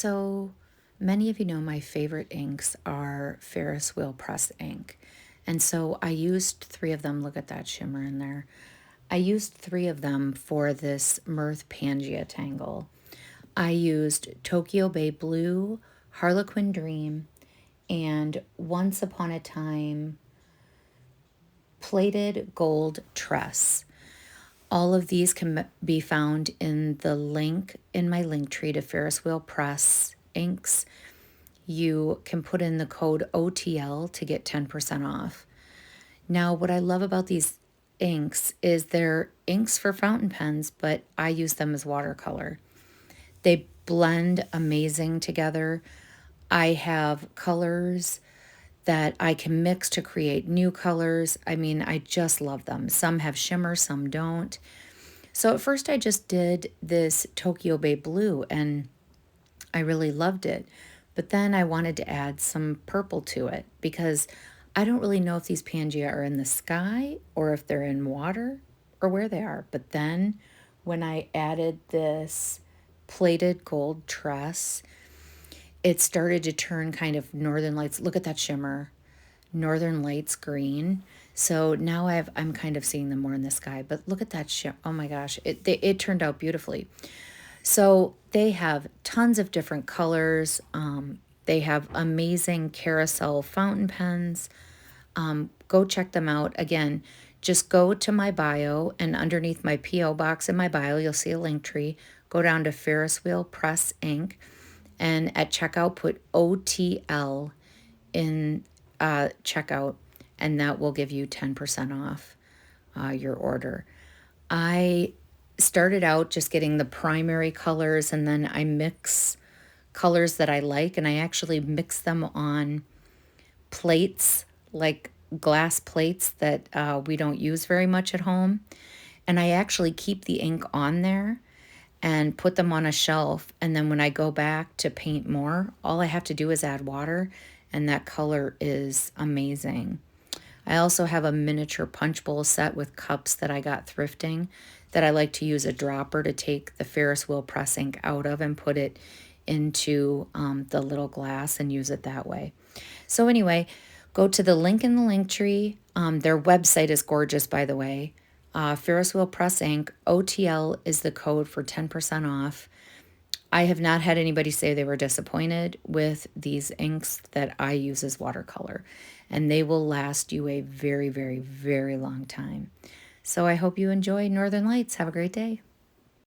So many of you know my favorite inks are Ferris Wheel Press Ink. And so I used 3 of them. Look at that shimmer in there. I used 3 of them for this Mirth Pangea tangle. I used Tokyo Bay Blue, Harlequin Dream, and Once Upon a Time Plated Gold Tress. All of these can be found in the link in my link tree to Ferris Wheel Press inks. You can put in the code OTL to get 10% off. Now, what I love about these inks is they're inks for fountain pens, but I use them as watercolor. They blend amazing together. I have colors that I can mix to create new colors. I mean, I just love them. Some have shimmer, some don't. So at first I just did this Tokyo Bay Blue and I really loved it. But then I wanted to add some purple to it because I don't really know if these Pangea are in the sky or if they're in water or where they are. But then when I added this plated gold tress, it started to turn kind of Northern Lights. Look at that shimmer. Northern Lights green. So now I'm kind of seeing them more in the sky. But look at that shimmer. Oh my gosh. It turned out beautifully. So they have tons of different colors. They have amazing carousel fountain pens. Go check them out. Again, just go to my bio, and underneath my P.O. box in my bio, you'll see a link tree. Go down to Ferris Wheel Press Ink, and at checkout, put OTL in checkout, and that will give you 10% off your order. I started out just getting the primary colors, and then I mix colors that I like, and I actually mix them on plates, like glass plates that we don't use very much at home. And I actually keep the ink on there and put them on a shelf. And then when I go back to paint more, all I have to do is add water, and that color is amazing. I also have a miniature punch bowl set with cups that I got thrifting that I like to use a dropper to take the Ferris Wheel Press ink out of and put it into the little glass and use it that way. So anyway, go to the link in the link tree. Their website is gorgeous, by the way. Ferris Wheel Press Ink, OTL is the code for 10% off. I have not had anybody say they were disappointed with these inks that I use as watercolor, and they will last you a very, very, very long time. So I hope you enjoy Northern Lights. Have a great day.